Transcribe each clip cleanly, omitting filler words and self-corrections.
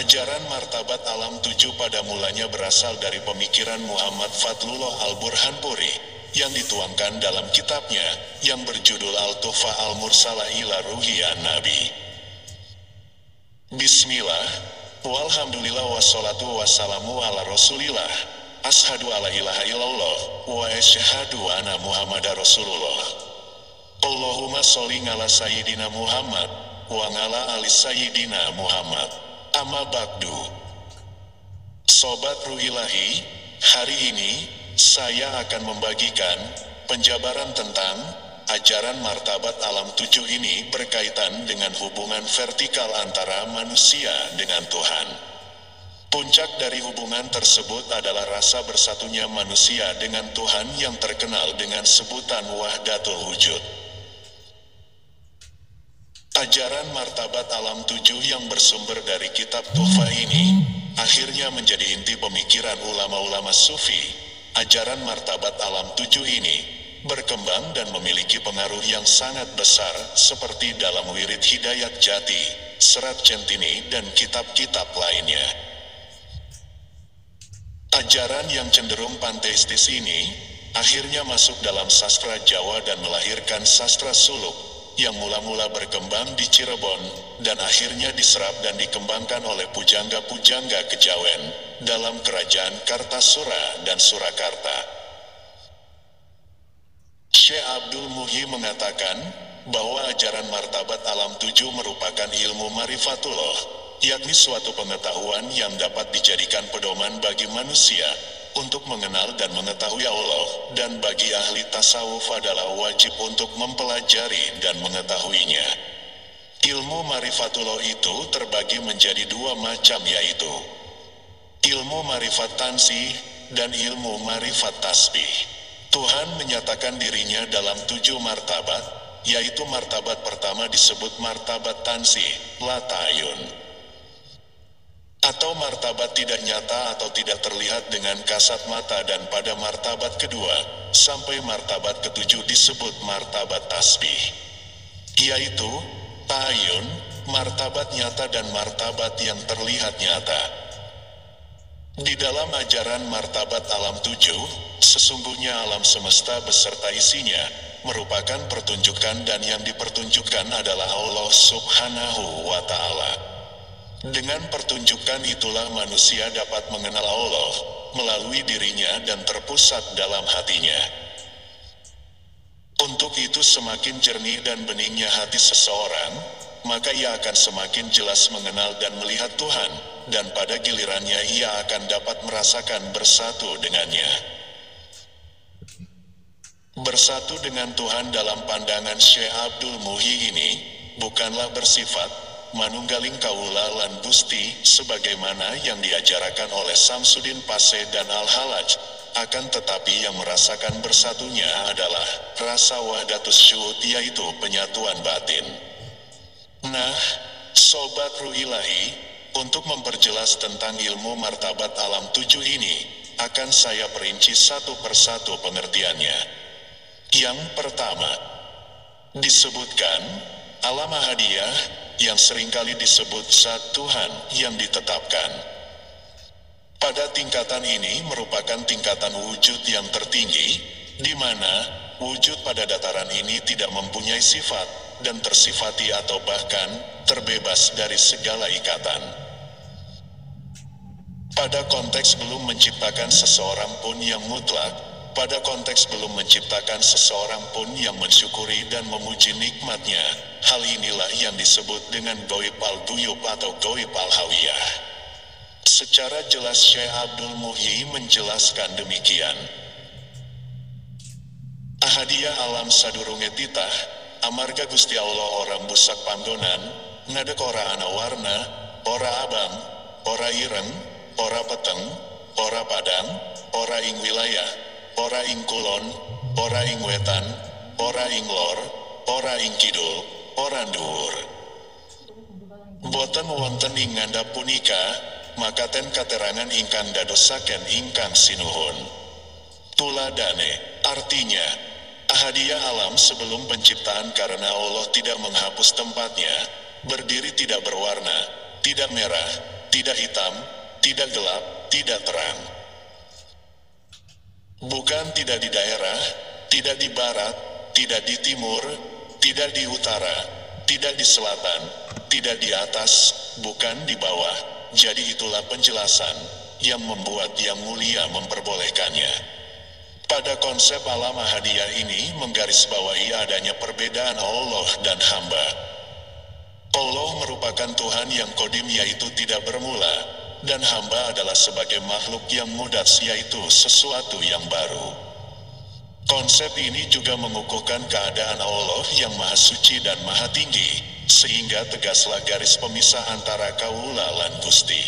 Ajaran martabat alam tujuh pada mulanya berasal dari pemikiran Muhammad Fadlullah Al-Burhanpuri, yang dituangkan dalam kitabnya, yang berjudul Al-Tuhfah Al-Mursalah ila Ruhiyan Nabi. Bismillah, walhamdulillah wassalatu wassalamu ala rasulillah, ashadu ala ilaha illallah, wa asyhadu anna muhammadar rasulullah. Allahumma sholli ala sayyidina Muhammad, wa ala ali sayyidina Muhammad. Amma ba'du. Sobat Ruhilahi, hari ini saya akan membagikan penjabaran tentang ajaran martabat alam tujuh ini berkaitan dengan hubungan vertikal antara manusia dengan Tuhan. Puncak dari hubungan tersebut adalah rasa bersatunya manusia dengan Tuhan yang terkenal dengan sebutan Wahdatul Wujud. Ajaran martabat alam tujuh yang bersumber dari kitab Tuhfah ini akhirnya menjadi inti pemikiran ulama-ulama sufi. Ajaran martabat alam tujuh ini berkembang dan memiliki pengaruh yang sangat besar seperti dalam wirid Hidayat Jati, Serat Centini, dan kitab-kitab lainnya. Ajaran yang cenderung panteistis ini akhirnya masuk dalam sastra Jawa dan melahirkan sastra suluk yang mula-mula berkembang di Cirebon, dan akhirnya diserap dan dikembangkan oleh pujangga-pujangga kejawen dalam kerajaan Kartasura dan Surakarta. Syekh Abdul Muhyi mengatakan bahwa ajaran martabat alam tujuh merupakan ilmu marifatullah, yakni suatu pengetahuan yang dapat dijadikan pedoman bagi manusia untuk mengenal dan mengetahui Allah, dan bagi ahli tasawuf adalah wajib untuk mempelajari dan mengetahuinya. Ilmu marifatullah itu terbagi menjadi dua macam, yaitu ilmu marifat tansih dan ilmu marifat tasbih. Tuhan menyatakan dirinya dalam tujuh martabat, yaitu martabat pertama disebut martabat tansih, la ta'yun, atau martabat tidak nyata atau tidak terlihat dengan kasat mata, dan pada martabat kedua sampai martabat ketujuh disebut martabat tasbih, yaitu ta'yun, martabat nyata dan martabat yang terlihat nyata. Di dalam ajaran martabat alam tujuh, sesungguhnya alam semesta beserta isinya merupakan pertunjukan, dan yang dipertunjukkan adalah Allah Subhanahu wa Ta'ala. Dengan pertunjukan itulah manusia dapat mengenal Allah melalui dirinya dan terpusat dalam hatinya. Untuk itu semakin jernih dan beningnya hati seseorang, maka ia akan semakin jelas mengenal dan melihat Tuhan, dan pada gilirannya ia akan dapat merasakan bersatu dengannya. Bersatu dengan Tuhan dalam pandangan Syekh Abdul Muhyi ini bukanlah bersifat manunggaling kaula lan gusti sebagaimana yang diajarakan oleh Samsudin Pase dan Al-Halaj, akan tetapi yang merasakan bersatunya adalah rasa wahdatus syuhud, yaitu penyatuan batin. Nah, Sobat Ruhilahi, untuk memperjelas tentang ilmu martabat alam tujuh ini, akan saya perinci satu persatu pengertiannya. Yang pertama, disebutkan alam ahadiyah, yang seringkali disebut zat Tuhan yang ditetapkan. Pada tingkatan ini merupakan tingkatan wujud yang tertinggi, di mana wujud pada dataran ini tidak mempunyai sifat, dan tersifati atau bahkan terbebas dari segala ikatan. Pada konteks belum menciptakan seseorang pun yang mutlak, pada konteks belum menciptakan seseorang pun yang mensyukuri dan memuji nikmatnya, hal inilah yang disebut dengan goib al-guyub atau goib al-hawiyah. Secara jelas Syekh Abdul Muhyi menjelaskan demikian. Ahadiyah alam sadurunge titah, amarga Gusti Allah orang busak panggonan, ngadek ora ana warna, ora abang, ora ireng, ora peteng, ora padang, ora ing wilayah, ora ing kulon, ora ing wetan, ora ing lor, ora ing kidul, ora dhuwur. Boten wonten ing ngandhap punika, maka ten katerangan ingkang dadosaken ingkang sinuhun. Tuladane, artinya, ahadiyah alam sebelum penciptaan karena Allah tidak menghapus tempatnya, berdiri tidak berwarna, tidak merah, tidak hitam, tidak gelap, tidak terang. Bukan tidak di daerah, tidak di barat, tidak di timur, tidak di utara, tidak di selatan, tidak di atas, bukan di bawah. Jadi itulah penjelasan yang membuat Yang Mulia memperbolehkannya. Pada konsep alam ahadiyah ini menggarisbawahi adanya perbedaan Allah dan hamba. Allah merupakan Tuhan yang kodim yaitu tidak bermula, dan hamba adalah sebagai makhluk yang mudas yaitu sesuatu yang baru. Konsep ini juga mengukuhkan keadaan Allah yang maha suci dan maha tinggi, sehingga tegaslah garis pemisah antara kaula lan Gusti.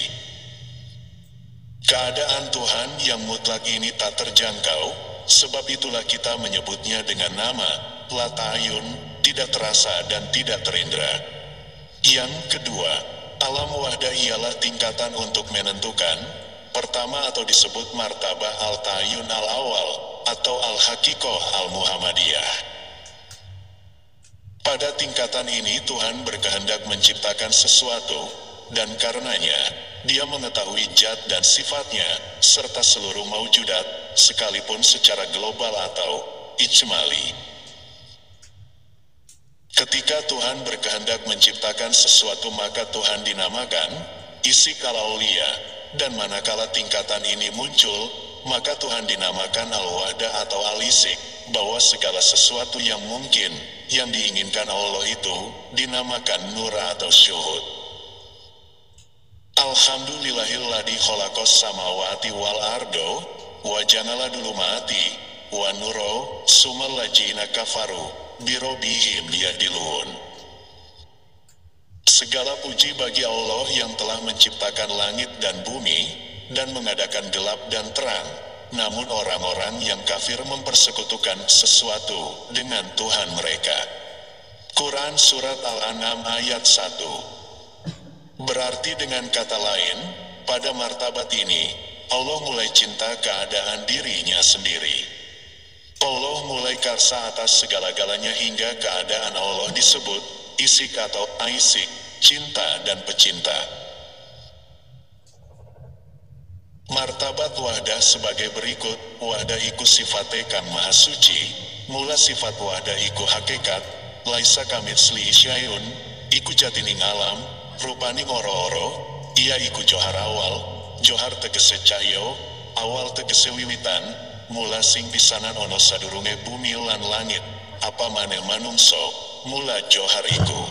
Keadaan Tuhan yang mutlak ini tak terjangkau, sebab itulah kita menyebutnya dengan nama la ta'ayun, tidak terasa dan tidak terindra. Yang kedua, alam wahdah ialah tingkatan untuk menentukan, pertama atau disebut martabah al-ta'ayun al-awal, atau al-hakikoh al-muhammadiyah. Pada tingkatan ini Tuhan berkehendak menciptakan sesuatu, dan karenanya, Dia mengetahui zat dan sifatnya, serta seluruh maujudat, sekalipun secara global atau ijmali. Ketika Tuhan berkehendak menciptakan sesuatu maka Tuhan dinamakan Isik al-Aulia, dan manakala tingkatan ini muncul, maka Tuhan dinamakan Al-Wahdah atau Al-Isik, bahwa segala sesuatu yang mungkin, yang diinginkan Allah itu, dinamakan Nur atau Syuhud. Alhamdulillahilladzi khalaqas samawati wal ardo, wa janala dulumati, wa nuro, sumal lajina kafaru, birobihim yadilun. Segala puji bagi Allah yang telah menciptakan langit dan bumi, dan mengadakan gelap dan terang, namun orang-orang yang kafir mempersekutukan sesuatu dengan Tuhan mereka. Quran Surat Al-An'am ayat 1. Berarti dengan kata lain, pada martabat ini, Allah mulai cinta keadaan dirinya sendiri. Allah mulai karsa atas segala-galanya hingga keadaan Allah disebut Isik atau Aisik, cinta dan pecinta. Martabat wahdah sebagai berikut, wahdah iku sifate kang maha suci, mula sifat wahdah iku hakikat, laisa kamitsli syai'un, iku jatining alam, rupani oro-oro, ia iku johar awal, johar tegese cahyo, awal tegese wiwitan, mula sing pisanan ono sadurunge bumi lan langit, apa maneh manungso, mula johar iku.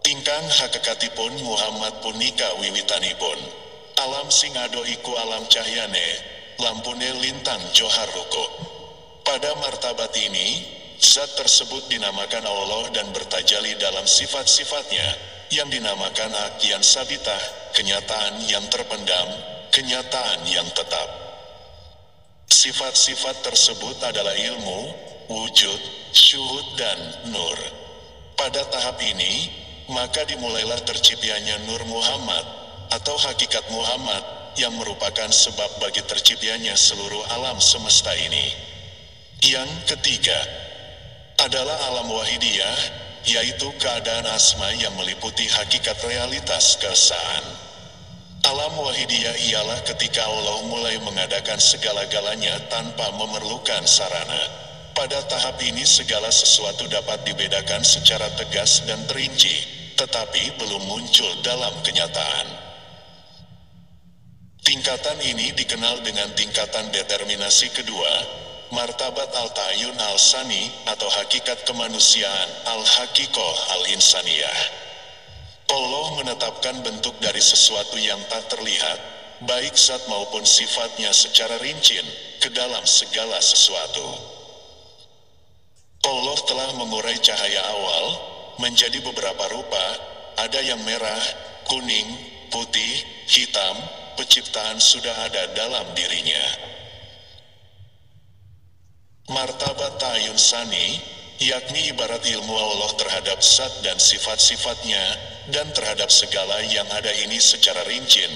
Tingkang hakikatipun Muhammad punika wiwitanipun, alam sing ado iku alam cahyane, lampune lintang johar ruko. Pada martabat ini, zat tersebut dinamakan Allah dan bertajali dalam sifat-sifatnya, yang dinamakan akian sabitah, kenyataan yang terpendam, kenyataan yang tetap. Sifat-sifat tersebut adalah ilmu, wujud, syuhud dan nur. Pada tahap ini, maka dimulailah terciptanya Nur Muhammad, atau hakikat Muhammad, yang merupakan sebab bagi terciptanya seluruh alam semesta ini. Yang ketiga, adalah alam wahidiyah, yaitu keadaan asma yang meliputi hakikat realitas keesaan. Alam wahidiyah ialah ketika Allah mulai mengadakan segala-galanya tanpa memerlukan sarana. Pada tahap ini segala sesuatu dapat dibedakan secara tegas dan terinci, tetapi belum muncul dalam kenyataan. Tingkatan ini dikenal dengan tingkatan determinasi kedua, martabat al-ta'ayun al-sani atau hakikat kemanusiaan al-hakikoh al-insaniyah. Allah menetapkan bentuk dari sesuatu yang tak terlihat, baik zat maupun sifatnya secara rincin, ke dalam segala sesuatu. Allah telah mengurai cahaya awal, menjadi beberapa rupa, ada yang merah, kuning, putih, hitam, penciptaan sudah ada dalam dirinya. Martabat ta'ayun sani, yakni ibarat ilmu Allah terhadap zat dan sifat-sifatnya, dan terhadap segala yang ada ini secara rincin,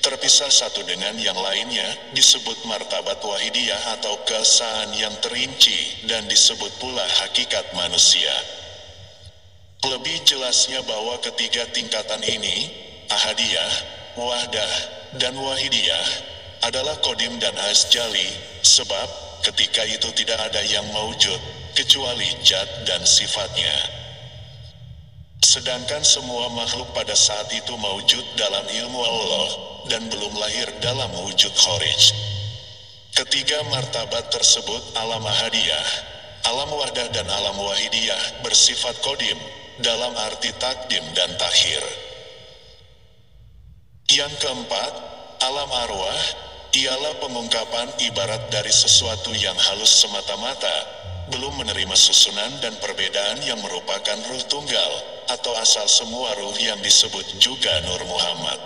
terpisah satu dengan yang lainnya, disebut martabat wahidiyah atau keesaan yang terinci, dan disebut pula hakikat manusia. Lebih jelasnya bahwa ketiga tingkatan ini, Ahadiyah, Wahdah, dan Wahidiyah adalah Qadim dan Azjali, sebab ketika itu tidak ada yang maujud, kecuali zat dan sifatnya. Sedangkan semua makhluk pada saat itu maujud dalam ilmu Allah, dan belum lahir dalam wujud kharij. Ketiga martabat tersebut, alam ahadiyah, alam wahdah dan alam wahidiyah, bersifat qadim, dalam arti takdim dan takhir. Yang keempat, alam arwah, ialah pengungkapan ibarat dari sesuatu yang halus semata-mata, belum menerima susunan dan perbedaan yang merupakan ruh tunggal, atau asal semua ruh yang disebut juga Nur Muhammad.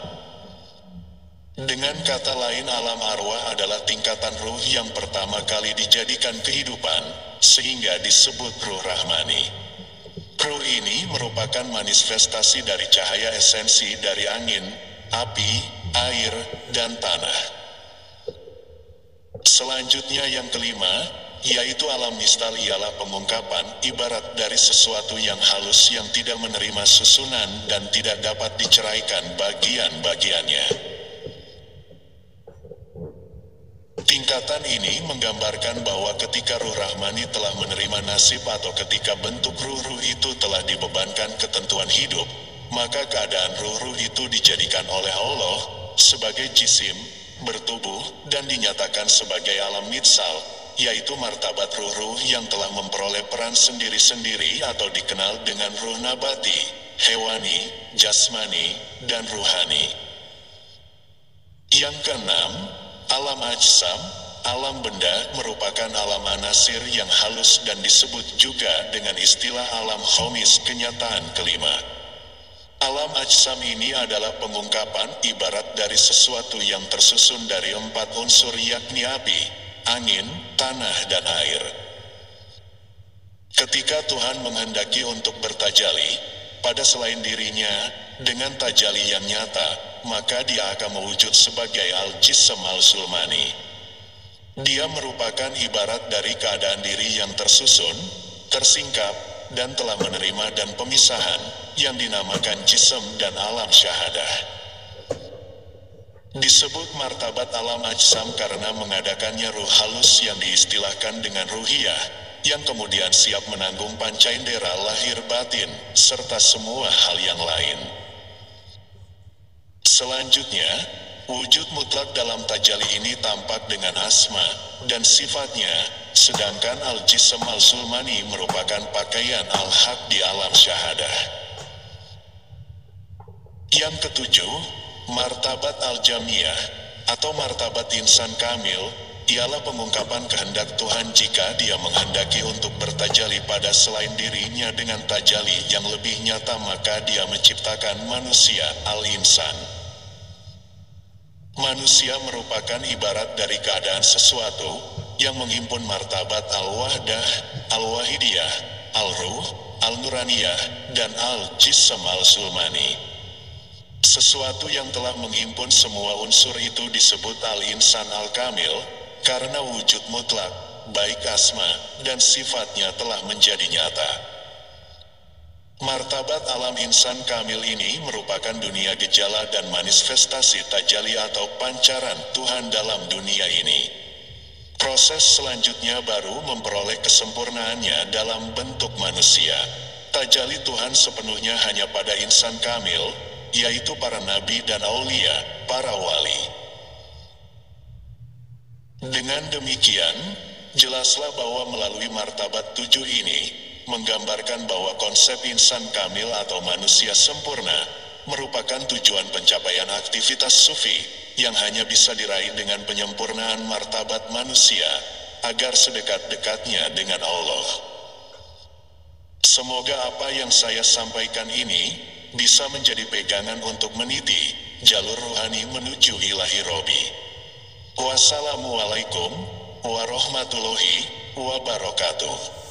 Dengan kata lain, alam arwah adalah tingkatan ruh yang pertama kali dijadikan kehidupan, sehingga disebut ruh rahmani. Ruh ini merupakan manifestasi dari cahaya esensi dari angin, api, air, dan tanah. Selanjutnya yang kelima, yaitu alam mistal, ialah pengungkapan ibarat dari sesuatu yang halus yang tidak menerima susunan dan tidak dapat diceraikan bagian-bagiannya. Tingkatan ini menggambarkan bahwa ketika ruh rahmani telah menerima nasib atau ketika bentuk ruh-ruh itu telah dibebankan ketentuan hidup, maka keadaan ruh-ruh itu dijadikan oleh Allah sebagai jisim, bertubuh, dan dinyatakan sebagai alam mitsal, yaitu martabat ruh-ruh yang telah memperoleh peran sendiri-sendiri atau dikenal dengan ruh nabati, hewani, jasmani, dan ruhani. Yang keenam, alam ajsam, alam benda, merupakan alam anasir yang halus dan disebut juga dengan istilah alam khomis, kenyataan kelima. Alam ajsam ini adalah pengungkapan ibarat dari sesuatu yang tersusun dari 4 unsur, yakni api, angin, tanah, dan air. Ketika Tuhan menghendaki untuk bertajali pada selain dirinya dengan tajali yang nyata, maka dia akan mewujud sebagai al-jism al-sulmani. Dia merupakan ibarat dari keadaan diri yang tersusun, tersingkap, dan telah menerima dan pemisahan, yang dinamakan jism dan alam syahadah. Disebut martabat alam ajsam karena mengadakannya ruh halus yang diistilahkan dengan ruhiyah, yang kemudian siap menanggung pancaindera lahir batin, serta semua hal yang lain. Selanjutnya, wujud mutlak dalam tajali ini tampak dengan asma dan sifatnya, sedangkan al-jism al-sulmani merupakan pakaian al-haq di alam syahadah. Yang ketujuh, martabat al-jamiyah, atau martabat insan kamil, ialah pengungkapan kehendak Tuhan jika dia menghendaki untuk bertajali pada selain dirinya dengan tajali yang lebih nyata, maka dia menciptakan manusia, al-insan. Manusia merupakan ibarat dari keadaan sesuatu yang menghimpun martabat al-wahdah, al-wahidiyah, al-ruh, al-nuraniyah, dan al-jism al-sulmani. Sesuatu yang telah menghimpun semua unsur itu disebut al-insan al-kamil, karena wujud mutlak, baik asma dan sifatnya telah menjadi nyata. Martabat alam insan kamil ini merupakan dunia gejala dan manifestasi tajali atau pancaran Tuhan dalam dunia ini. Proses selanjutnya baru memperoleh kesempurnaannya dalam bentuk manusia. Tajali Tuhan sepenuhnya hanya pada insan kamil, yaitu para nabi dan aulia, para wali. Dengan demikian, jelaslah bahwa melalui martabat 7 ini, menggambarkan bahwa konsep insan kamil atau manusia sempurna, merupakan tujuan pencapaian aktivitas sufi, yang hanya bisa diraih dengan penyempurnaan martabat manusia, agar sedekat-dekatnya dengan Allah. Semoga apa yang saya sampaikan ini, bisa menjadi pegangan untuk meniti jalur ruhani menuju ilahi Robi. Wassalamualaikum warahmatullahi wabarakatuh.